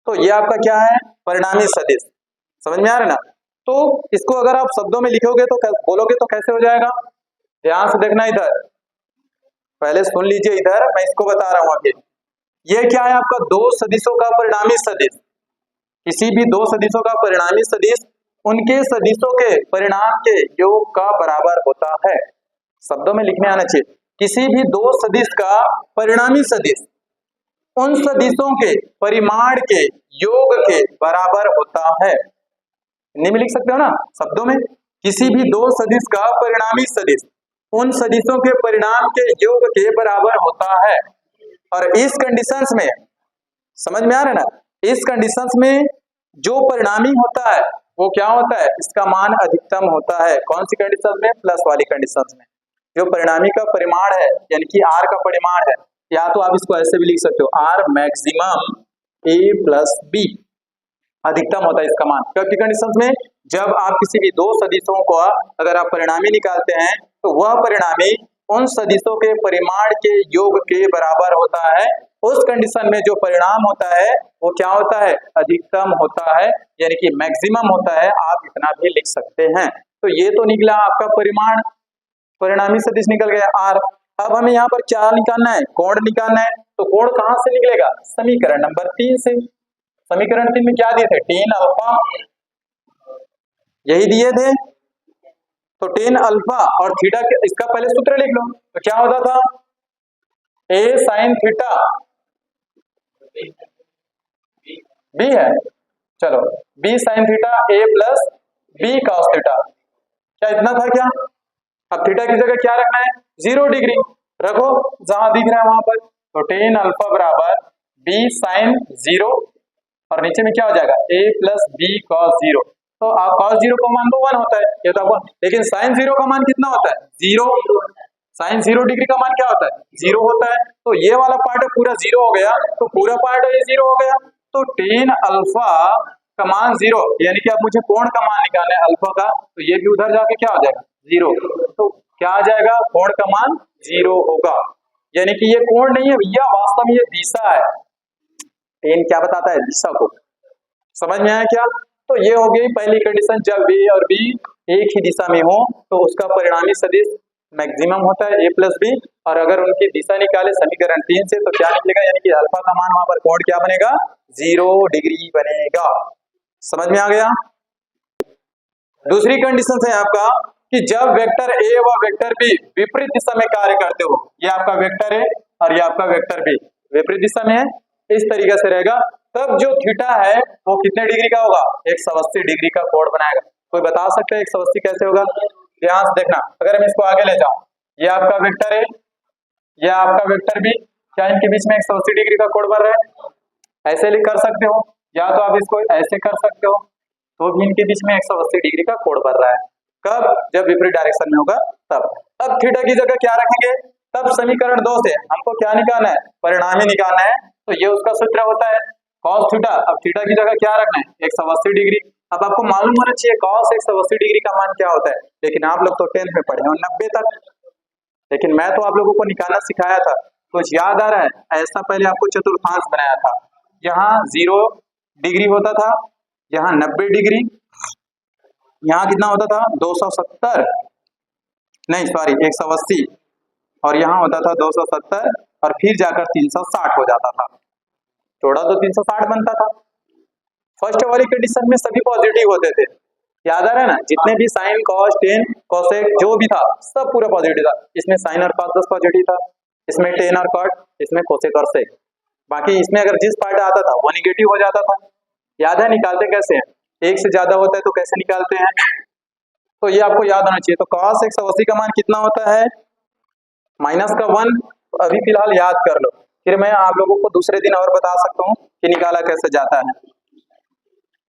तो ये आपका क्या है परिणामी सदिश, समझ में आ रहा है ना। तो इसको अगर आप शब्दों में लिखोगे तो बोलोगे तो कैसे हो जाएगा, ध्यान से देखना, इधर पहले सुन लीजिए, इधर मैं इसको बता रहा हूं अभी। ये क्या है आपका दो सदिशों का परिणामी सदिश, किसी भी दो सदिशों का परिणामी सदिश उनके सदिशों के परिणाम के योग का बराबर होता है, शब्दों में लिखने आना चाहिए। किसी भी दो सदिश का परिणामी सदिश उन सदिशों के परिमाण के योग के बराबर होता है, नहीं में लिख सकते हो ना शब्दों में, किसी भी दो सदिश का परिणामी सदिश उन सदिशों के परिणाम के योग के बराबर होता है। और इस कंडीशंस में समझ में आ रहा है ना, इस कंडीशंस में जो परिणामी होता है वो क्या होता है, इसका मान अधिकतम होता है। कौन सी कंडीशन में, प्लस वाली कंडीशंस में। जो परिणामी का परिमाण है यानी कि आर का परिमाण है, या तो आप इसको ऐसे भी लिख सकते हो, R maximum A plus B, अधिकतम होता है इसका मान। क्योंकि कंडीशंस में जब आप किसी भी दो सदिशों को अगर आप परिणामी निकालते हैं तो वह परिणामी उन सदिशों के परिमाण के योग के बराबर होता है। उस कंडीशन में जो परिणाम होता है वो क्या होता है, अधिकतम होता है, यानी कि मैक्सिमम होता है, आप इतना भी लिख सकते हैं। तो ये तो निकला आपका परिमाण, परिणामी सदिश निकल गया आर। अब हमें यहाँ पर क्या निकालना है, कोण निकालना है। तो कोण कहाँ से निकलेगा, समीकरण नंबर 3 से। समीकरण 3 में क्या दिए थे, tan अल्फा, यही दिए थे। तो tan अल्फा और थीटा, इसका पहले सूत्र लिख लो, तो क्या होता था, a sin थीटा b है, चलो b sin theta a plus b cos theta, क्या इतना था क्या। अब थीटा की जगह क्या रखना है, 0 डिग्री रखो जहां दिख रहा है वहां पर। तो tan अल्फा बराबर b sin 0 और नीचे में क्या हो जाएगा a प्लस b cos 0। तो आप cos 0 का मान तो 1 होता है, ये तो 1, लेकिन sin 0 का मान कितना होता है 0, sin 0 डिग्री का मान क्या होता है 0 होता है। तो ये वाला पार्ट पूरा 0 हो गया, तो पूरा पार्ट ये 0 हो गया। तो tan अल्फा का मान 0, यानी कि अब मुझे कोण का मान निकालना है अल्फा का, तो ये भी उधर जाके क्या हो जाएगा 0। तो क्या आ जाएगा, कोण का मान 0 होगा, यानी कि ये कोण नहीं है भैया, वास्तव में ये दिशा है। tan क्या बताता है, दिशा को, समझ में आया क्या। तो ये हो गई पहली कंडीशन, जब a और b एक ही दिशा में हो तो उसका परिणामी सदिश मैक्सिमम होता है a प्लस बी, और अगर उनकी दिशा निकाले समीकरण 3 से तो क्या निकलेगा, यानी कि अल्फा का मान वहां पर कोण क्या बनेगा 0 डिग्री बनेगा, समझ में आ गया। दूसरी कंडीशन है आपका कि जब वेक्टर a व वेक्टर b विपरीत दिशा में कार्य करते हो, ये आपका वेक्टर है और ये आपका वेक्टर b विपरीत दिशा में है, इस तरीके से रहेगा, तब जो थीटा है वो कितने डिग्री का होगा, 180 डिग्री का कोण बनाएगा। कोई बता सकता है 180 कैसे होगा, ध्यान से देखना। अगर हम इसको आगे ले जाऊं, ये आपका वेक्टर है, ये आपका वेक्टर बी, क्या इनके बीच में 180 डिग्री का कोण बन रहा है, ऐसे लिख कर सकते हो, या तो आप इसको ऐसे कर सकते हो, तो भी इनके बीच में 180 डिग्री का कोण बन रहा है। कब, जब विपरीत डायरेक्शन में होगा तब। अब थीटा की जगह क्या रखेंगे, तब समीकरण 2 से हमको क्या निकालना है, परिणामी निकालना है। तो ये उसका सूत्र होता है cos थीटा। अब थीटा की जगह क्या रखना है 180 डिग्री। अब आपको मालूम होना चाहिए cos 180 डिग्री का मान क्या होता है, लेकिन आप लोग तो 10th में पढ़े हो 90 तक, लेकिन मैं तो आप लोगों को निकालना सिखाया था, कुछ याद आ रहा है, ऐसा पहले आपको चतुर्थांश बनाया था, यहाँ 0 डिग्री होता था, यहाँ 90 डिग्री, यहाँ कितना होता था 270, नहीं सॉरी 180, और यहाँ होता था 270, और फिर जाकर 360 हो जाता था, थोड़ा तो 360 बनता था। फर्स्ट वाली कंडीशन में सभी पॉजिटिव होते थे, याद आ रहा है ना, जितने भी साइन कॉस टेन कोसेक जो भी था सब पूरा पॉजिटिव था। इसमें साइन और कॉस 10 पॉजिटिव था, इसमें टेन और कॉट, इसमें कोसेक और सेक, बाकी इसमें अगर जिस पार्ट आता था वो निगेटिव हो जाता था। याद है निकालते कैसे हैं, एक से ज्यादा होता है तो कैसे निकालते हैं, तो ये आपको याद होना चाहिए। तो cos 180 का मान कितना होता है, माइनस का 1 तो अभी फिलहाल याद कर लो, फिर मैं आप लोगों को दूसरे दिन और बता सकता हूँ कि निकाला कैसे जाता है।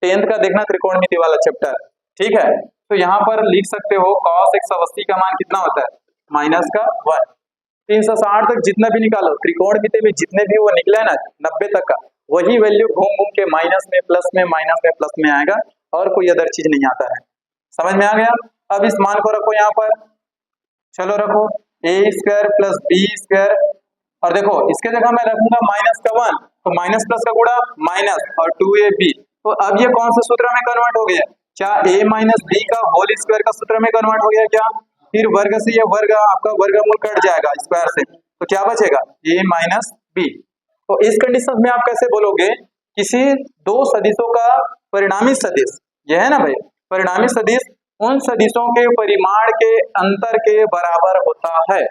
10th का देखना त्रिकोणमिति वाला चैप्टर, ठीक है। तो यहाँ पर लिख सकते हो cos 180 का मान कितना होता है, माइनस का 1। 360 तक जितना भी निकालो, त्रिकोणमिति में जितने भी वो निकले ना 90 तक का, वही वैल्यू घूम घूम के माइनस में प्लस में माइनस में प्लस में आएगा, और कोई अदर चीज नहीं आता है। समझ में आ गया। अब इस मान को रखो यहाँ पर, चलो रखो a² + b², और देखो इसके जगह मैं रखूंगा माइनस का 1, तो माइनस प्लस का गुणा माइनस और 2ab। तो अब ये कौन से सूत्र में कन्वर्ट हो गया, क्या a - b का होल स्क्वायर का सूत्र में कन्वर्ट हो गया क्या। फिर वर्ग से ये वर्ग आपका वर्गमूल कट जाएगा स्क्वायर से, तो क्या बचेगा a - b। तो इस कंडीशन में आप कैसे बोलोगे, किसी दो सदिशों का परिणामी सदिश, यह है ना भाई, परिणामी सदिश उन सदिशों के परिमाण के अंतर के बराबर होता है,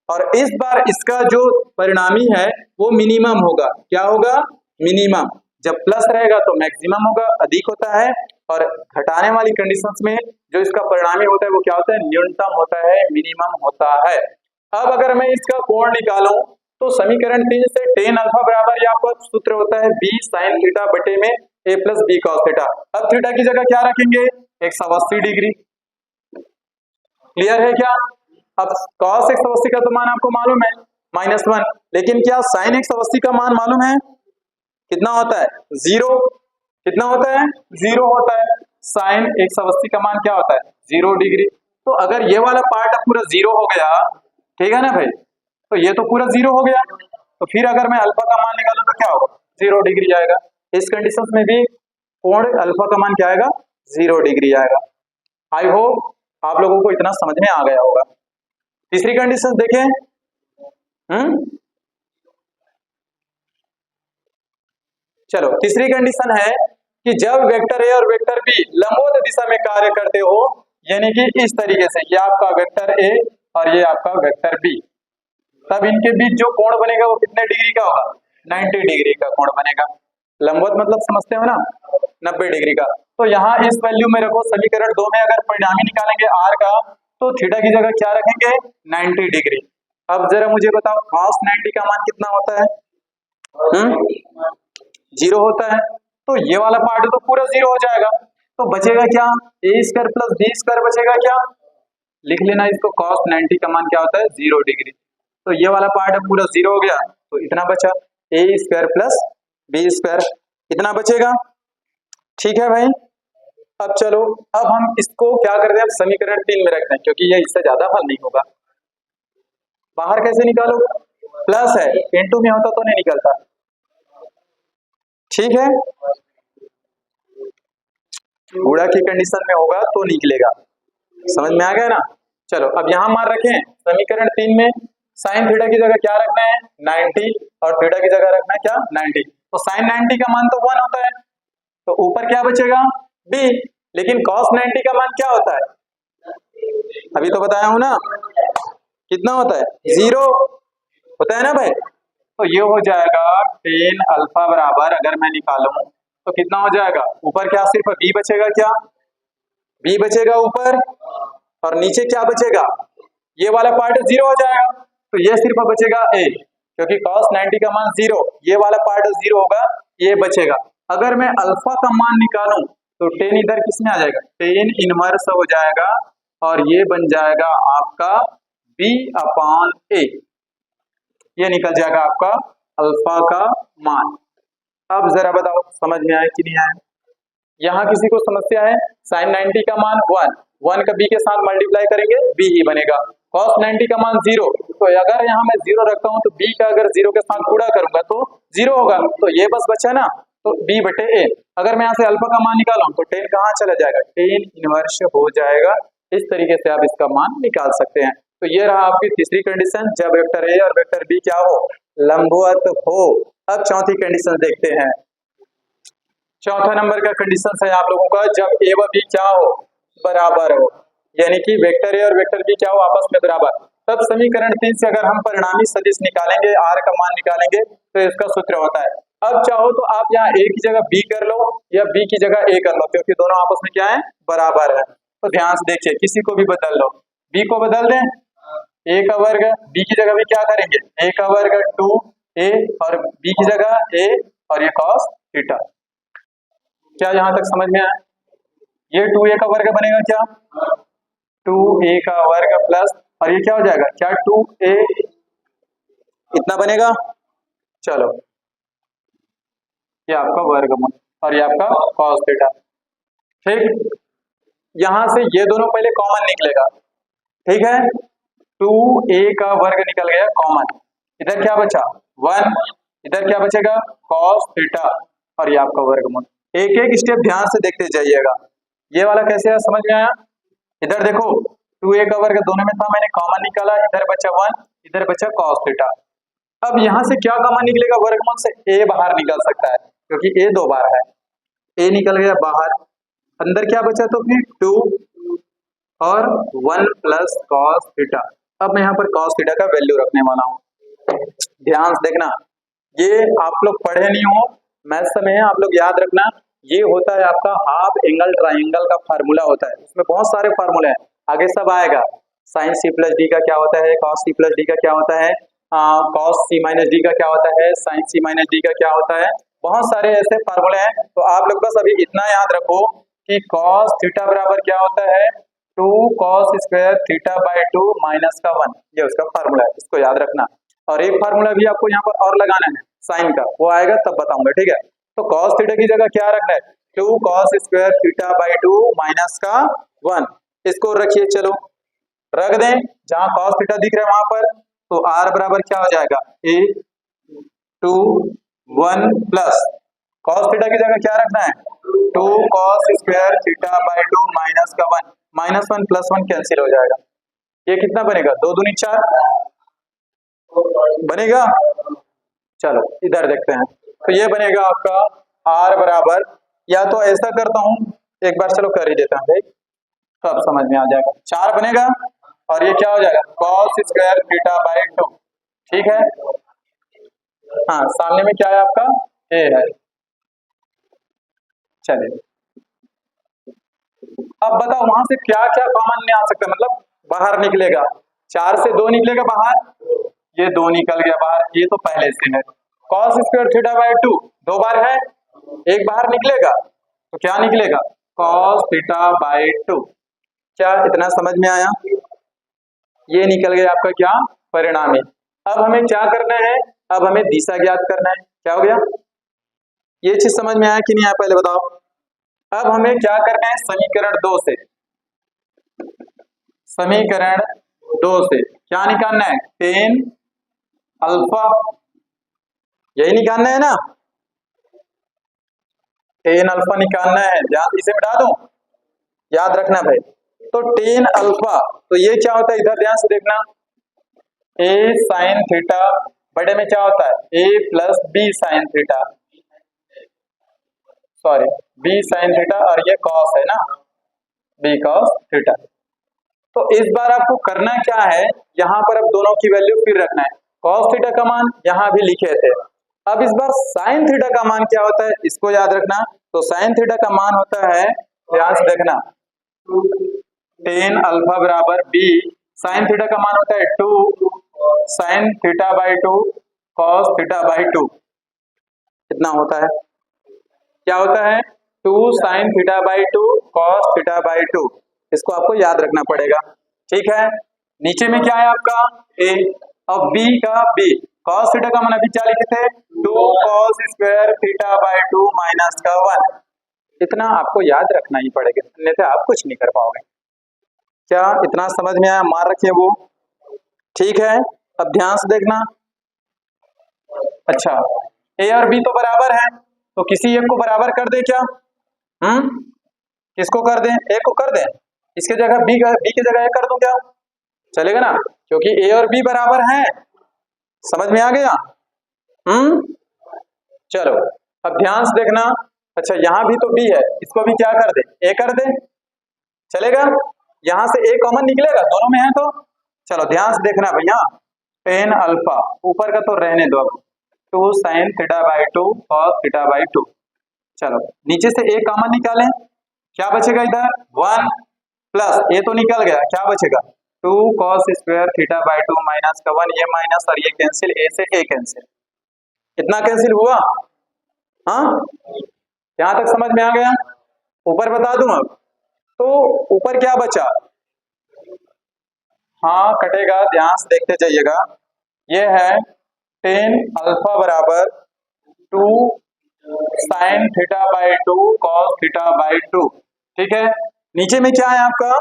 और इस बार इसका जो परिणामी है वो मिनिमम होगा। क्या होगा, मिनिमम। जब प्लस रहेगा तो मैक्सिमम होगा, अधिक होता है, और घटाने वाली कंडीशंस में जो इसका परिणामी होता है वो क्या होता है, न्यूनतम होता है, मिनिमम होता है। अब अगर मैं इसका कोण निकालूं तो समीकरण 3 से tan अल्फा बराबर यहाँ पर सूत्र होता है b sin थीटा बटे में a + b cos थीटा। अब थीटा की जगह क्या रखेंगे, 180 डिग्री। क्लियर है क्या। अब cos 180 का तो मान आपको मालूम है -1, लेकिन क्या sin 180 का मान मालूम है, कितना होता है, 0। कितना होता है, 0 होता है। sin 180 का मान क्या होता है, 0 डिग्री। तो अगर ये वाला पार्ट अब पूरा 0 हो गया, ठीक है ना भाई, तो ये तो पूरा 0 हो गया, तो फिर अगर मैं अल्फा का मान निकालूं तो क्या होगा, 0 डिग्री आएगा। इस कंडीशन में भी कोण अल्फा का मान क्या आएगा, 0 डिग्री आएगा। आई होप आप लोगों को इतना समझ में आ गया होगा। तीसरी कंडीशन देखें। चलो तीसरी कंडीशन है कि जब वेक्टर ए और वेक्टर बी लंबवत दिशा में कार्य करते हो, यानी कि इस तरीके से, ये आपका वेक्टर ए और ये आपका वेक्टर बी, तब इनके बीच जो कोण बनेगा वो कितने डिग्री का होगा, 90 डिग्री का कोण बनेगा। लंबवत मतलब समझते हो ना, 90 डिग्री का। तो यहाँ इस वैल्यू में रखो, समीकरण 2 में अगर परिणामी निकालेंगे r का, तो थीटा की जगह क्या रखेंगे, 90 डिग्री। अब जरा मुझे बताओ cos 90 का मान कितना होता है, 0 होता है। तो ये वाला पार्ट तो पूरा 0 हो जाएगा, तो बचेगा क्या, a² + b² बचेगा क्या, लिख लेना इसको। cos 90 का मान क्या होता है, 0 डिग्री। तो ये वाला पार्ट अब पूरा 0 हो गया, तो इतना बचा a² + b², इतना बचेगा। ठीक है भाई। अब चलो, अब हम इसको क्या करते हैं, समीकरण 3 में रखते हैं, क्योंकि ये इससे ज्यादा हल नहीं होगा। बाहर कैसे निकालो, प्लस है, इनटू में होता तो नहीं निकलता। ठीक है, गुणा की कंडीशन में होगा तो निकलेगा। समझ में आ गया ना। चलो अब यहां मान रखें, समीकरण 3 में sin थीटा की जगह क्या रखना है, 90, और थीटा की जगह रखना है क्या, 90। तो sin 90 का मान तो 1 होता है, तो ऊपर क्या बचेगा, b। लेकिन cos 90 का मान क्या होता है, अभी तो बताया हूं ना, कितना होता है, 0 होता है ना भाई। तो ये हो जाएगा tan अल्फा बराबर, अगर मैं निकालूं तो कितना हो जाएगा, ऊपर क्या सिर्फ b बचेगा, क्या b बचेगा ऊपर, और नीचे क्या बचेगा, ये वाला पार्ट 0 हो जाएगा, तो ये सिर्फ बचेगा a, क्योंकि cos 90 का मान 0, ये वाला पार्ट 0 होगा, ये बचेगा। अगर मैं अल्फा का मान निकालूं तो tan इधर किसमें आ जाएगा, tan इनवर्स हो जाएगा, और ये बन जाएगा आपका b/a, ये निकल जाएगा आपका अल्फा का मान। अब जरा बताओ समझ में आया कि नहीं आया। यहाँ किसी को समस्या है, sin 90 का मान 1 का b के साथ मल्टीप्लाई करेंगे b ही बनेगा, cos 90 का मान 0, तो अगर यहाँ मैं 0 रखता हूँ तो b का अगर 0 के साथ गुणा करूंगा तो 0 होगा, तो ये बस बचा ना, तो b/a। अगर मैं यहाँ से अल्फा का मान निकालूं तो tan कहाँ चला जाएगा, tan इनवर्स हो जाएगा। इस तरीके से आप इसका मान निकाल सकते हैं। तो ये रहा आपकी तीसरी कंडीशन, जब वेक्टर a और वेक्टर b क्या हो, लंबवत हो। अब चौथी कंडीशन देखते हैं। चौथा नंबर का कंडीशन है आप लोगों का, जब a व b क्या हो, बराबर हो, यानी कि वेक्टर a और वेक्टर b क्या हो, आपस में बराबर। तब समीकरण 3 से अगर हम परिणामी सदिश निकालेंगे, r का मान निकालेंगे, तो इसका सूत्र होता है। अब चाहो तो आप यहाँ a की जगह b कर लो या b की जगह a कर लो, क्योंकि दोनों आपस में क्या है, बराबर है। तो ध्यान से देखिए, किसी को भी बदल लो, b को बदल दें ए का वर्ग, बी की जगह भी क्या करेंगे, ए का वर्ग 2a और बी की जगह a और ये cos थीटा। क्या यहां तक समझ में आया? ये 2a का वर्ग बनेगा क्या, 2a का वर्ग प्लस, और ये क्या हो जाएगा, क्या 2a इतना बनेगा। चलो ये आपका वर्गमूल और ये आपका cos थीटा। ठीक, यहां से ये दोनों पहले कॉमन निकलेगा, ठीक है, 2a का वर्ग निकल गया कॉमन, इधर क्या बचा 1, इधर क्या बचेगा cos थीटा और ये आपका वर्गमूल। एक एक स्टेप ध्यान से देखते जाइएगा। ये वाला कैसे है समझ में आया? इधर देखो 2a का वर्ग दोनों में था, मैंने कॉमन निकाला, इधर बचा 1, इधर बचा cos थीटा। अब यहां से क्या कॉमन निकलेगा, वर्गमूल से a बाहर निकल सकता है क्योंकि a 2 बार है, a निकल गया बाहर, अंदर क्या बचा तो फिर 2 और 1 प्लस cos थीटा। अब मैं यहाँ पर cos थीटा का वैल्यू रखने वाला हूँ, ध्यान से देखना, ये आप लोग पढ़े नहीं हो मैथ्स में, आप लोग याद रखना, ये होता है आपका हाफ एंगल ट्राइंगल का फार्मूला होता है, उसमें बहुत सारे फार्मूले हैं, आगे सब आएगा, साइन सी प्लस डी का क्या होता है, cos सी प्लस डी का क्या होता है, cos सी माइनस डी का क्या होता है, साइन सी माइनस डी का क्या होता है, बहुत सारे ऐसे फार्मूले हैं। तो आप लोग बस अभी इतना याद रखो कि cos थीटा बराबर क्या होता है, 2 cos square theta by 2 minus का 1, ये उसका फार्मूला है, इसको याद रखना। और एक फार्मूला भी आपको यहाँ पर और लगाना है साइन का, वो आएगा तब बताऊंगा, ठीक है। तो cos थीटा की जगह क्या रखना है, 2 cos square theta by 2 minus का 1, इसको रखिए, चलो रख दें, जहां cos थीटा दिख रहा है वहां पर, तो r बराबर क्या हो जाएगा, a 2 1 प्लस cos थीटा की जगह क्या रखना है, 2 cos square theta by 2 minus का 1, माइनस 1 प्लस 1 कैंसिल हो जाएगा, ये कितना बनेगा, 2 दूनी 4 बनेगा। चलो इधर देखते हैं, तो ये बनेगा आपका r बराबर, या तो ऐसा करता हूं एक बार, चलो कर ही देता हूं भाई, सब समझ में आ जाएगा, 4 बनेगा और ये क्या हो जाएगा cos स्क्वायर थीटा बाई 2, ठीक है। हाँ सामने में क्या है आपका a है। चलिए अब बताओ वहां से क्या क्या कॉमन नहीं आ सकता, मतलब बाहर निकलेगा, 4 से 2 निकलेगा बाहर, ये 2 निकल गया बाहर, ये तो पहले से है, cos स्क्वायर थीटा बाई 2 2 बार है, एक बाहर निकलेगा, तो क्या निकलेगा cos थीटा बाई 2। क्या इतना समझ में आया? ये निकल गया आपका क्या परिणामी। अब हमें क्या करना है, अब हमें दिशा ज्ञात करना है, क्या हो गया, ये चीज समझ में आया कि नहीं आया पहले बताओ। अब हमें क्या करना है, समीकरण 2 से, समीकरण 2 से क्या निकालना है, tan अल्फा, यही निकालना है ना, tan अल्फा निकालना है, ध्यान इसे मिटा दो, याद रखना भाई। तो tan अल्फा, तो ये क्या होता है, इधर ध्यान से देखना, a साइन थीटा बड़े में क्या होता है a plus B sine theta, sorry b sine theta, और ये cos है ना, b cos थीटा। तो इस बार आपको करना क्या है, यहाँ पर अब दोनों की वैल्यू फिर रखना है, cos थीटा का मान यहाँ भी लिखे थे, अब इस बार साइन थीटा का मान क्या होता है इसको याद रखना। तो साइन थीटा का मान होता है, ध्यान से देखना, tan अल्फा बराबर b, साइन थीटा का मान होता है 2 sine theta by 2 cos theta by 2, कितना होता है, क्या होता है 2 sine theta by 2 cos theta by 2, इसको आपको याद रखना पड़ेगा, ठीक है। नीचे में क्या है आपका a और b का b, cos थीटा का मान अभी क्या लिखे थे 2 cos square theta by 2 minus का 1, इतना आपको याद रखना ही पड़ेगा, अन्यथा आप कुछ नहीं कर पाओगे। क्या इतना समझ में आया, मार रखिए वो, ठीक है। अब ध्यान से देखना, अच्छा a और b तो बराबर है, तो किसी एक को बराबर कर दे क्या, किसको कर दें, a को कर दें, इसके जगह b की जगह a कर दूं क्या, चलेगा ना, क्योंकि a और b बराबर हैं, समझ में आ गया। चलो अब ध्यान से देखना, अच्छा यहाँ भी तो b है, इसको भी क्या कर दे a कर दे, चलेगा, यहाँ से a कॉमन निकलेगा, दोनों में है तो। चलो ध्यान से देखना भैया, tan अल्फा ऊपर का तो रहने दो, अब 2 sine theta by 2 cos theta by 2, चलो नीचे से a कॉमन निकालें, क्या बचेगा इधर 1 प्लस a तो निकल गया, क्या बचेगा 2 cos square theta by 2 minus का 1, ये माइनस और ये कैंसिल, ए से ए कैंसिल, कितना कैंसिल हुआ? हाँ, यहाँ तक समझ में आ गया? ऊपर बता दूं अब, तो ऊपर क्या बचा? हाँ कटेगा, ध्यान से देखते जाइएगा। ये है टेन अल्फा बराबर 2 sine theta by 2 cos theta by 2, ठीक है। नीचे में क्या है आपका?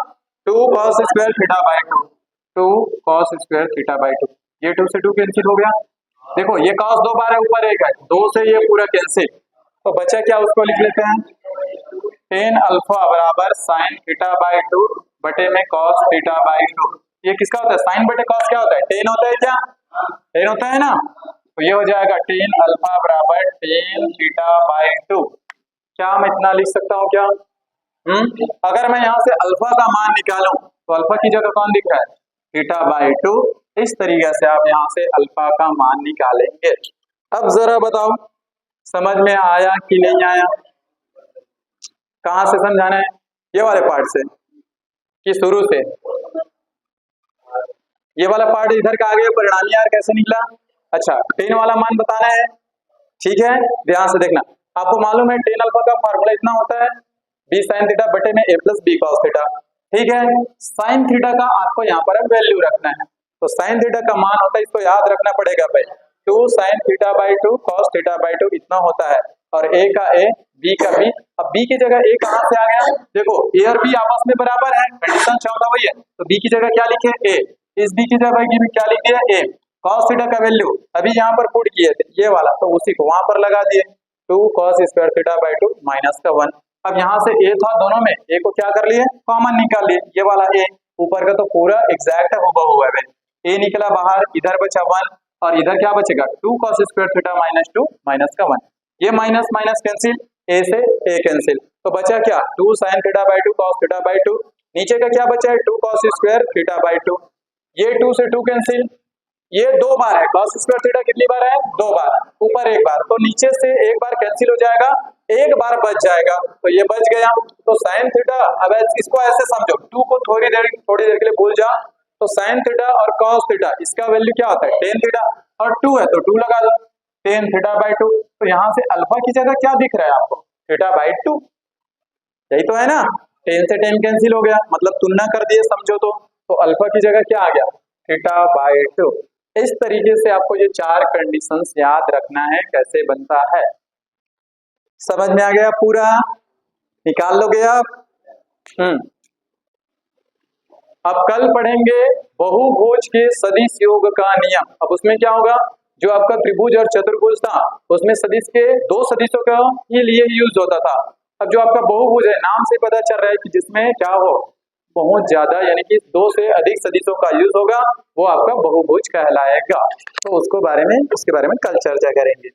2 cos square theta by 2, 2 cos square theta by 2, ये 2 से 2 कैंसिल हो गया। देखो ये कॉस 2 बार है, ऊपर 1 है, 2 से ये पूरा कैंसिल, तो बचा क्या? उसको लिख लेते हैं, टेन अल्फा बराबर साइन थीटा बाई 2 बटे में कॉस थीटा बाई 2। ये किसका होता है? साइन बटे कॉस क्या होता है? टेन होता है क्या? टेन होता है ना, तो ये हो जाएगा टेन अल्फा बराबर टेन थीटा बाई 2। क्या मैं इतना लिख सकता हूँ क्या? अगर मैं यहाँ से अल्फा का मान निकालूं तो अल्फा की जगह कौन दिख रहा है? Theta by 2। इस तरीके से आप यहाँ से अल्फा का मान निकालेंगे। अब जरा बताओ समझ में आया कि नहीं आया? कहाँ से समझाना है? ये वाले पार्ट से कि शुरू से? ये वाला पार्ट इधर का आगे परिणामी यार कैसे निकला? अच्छा, टेन वाला मान बताना है, ठीक है, ध्यान से देखना। आपको मालूम है टेन अल्फा का फार्मूला इतना होता है, बी साइन थीटा बटे में ए प्लस बी कॉस थीटा, ठीक है। साइन थीटा का आपको यहाँ पर वैल्यू रखना है, तो साइन थीटा का मान होता है, इसको याद रखना पड़ेगा भाई, 2 sine theta by 2 cos theta by 2 इतना होता है, और ए का ए, बी का बी। अब बी की जगह ए कहाँ से आ गया? देखो ए और बी आपस में बराबर है, कंडीशन 14 वही है, तो बी की जगह क्या लिखे? ए। इस बी की जगह की क्या लिख दिया? ए। कॉस थीटा का वैल्यू अभी यहाँ पर पुट किए थे ये वाला, तो उसी को वहां पर लगा दिए, 2 cos square theta by 2 minus का 1। अब यहाँ से ए था दोनों में, ए को क्या कर लिए? कॉमन निकाल लिए, ये वाला ए, ऊपर का तो पूरा एग्जैक्ट हुबहू है, ए निकला बाहर, इधर बचा 1, और इधर क्या बचेगा? 2 cos square theta minus 2 minus का 1, ये माइनस माइनस कैंसिल, ए से ए कैंसिल, तो बचा क्या? 2 sin theta by 2 cos theta by 2, नीचे का क्या बचा है? 2 cos स्क्वायर थीटा बाई 2, ये 2 से 2 कैंसिल, ये 2 बार है, cos स्क्वायर थीटा कितनी बार है? 2 बार, ऊपर 1 बार, तो नीचे से 1 बार कैंसिल हो जाएगा, 1 बार बच जाएगा, तो ये बच गया। तो साइन थीटा, अब इसको ऐसे समझो, 2 को थोड़ी देर के लिए भूल जा, तो साइन थीटा और cos थीटा इसका वैल्यू क्या होता है? टेन थीटा, और 2 है तो 2 लगा दो, टेन थीटा बाई 2, तो यहाँ से अल्फा की जगह क्या दिख रहा है आपको? थीटा बाई 2, यही तो है ना, 10 से 10 कैंसिल हो गया, मतलब तुलना कर दिए समझो, तो अल्फा की जगह क्या आ गया? Theta by 2। इस तरीके से आपको ये 4 कंडीशंस याद रखना है, कैसे बनता है, समझ में आ गया? पूरा निकाल लोगे आप? अब कल पढ़ेंगे बहुभुज के सदिश योग का नियम। अब उसमें क्या होगा? जो आपका त्रिभुज और चतुर्भुज था उसमें सदिश के 2 सदिशों का ये लिए यूज होता था। अब जो आपका बहुभुज है, नाम से पता चल रहा है कि जिसमें क्या हो, बहुत ज्यादा यानी कि 2 से अधिक सदिशों का यूज होगा, वो आपका बहुभुज कहलाएगा। तो उसके बारे में कल चर्चा करेंगे।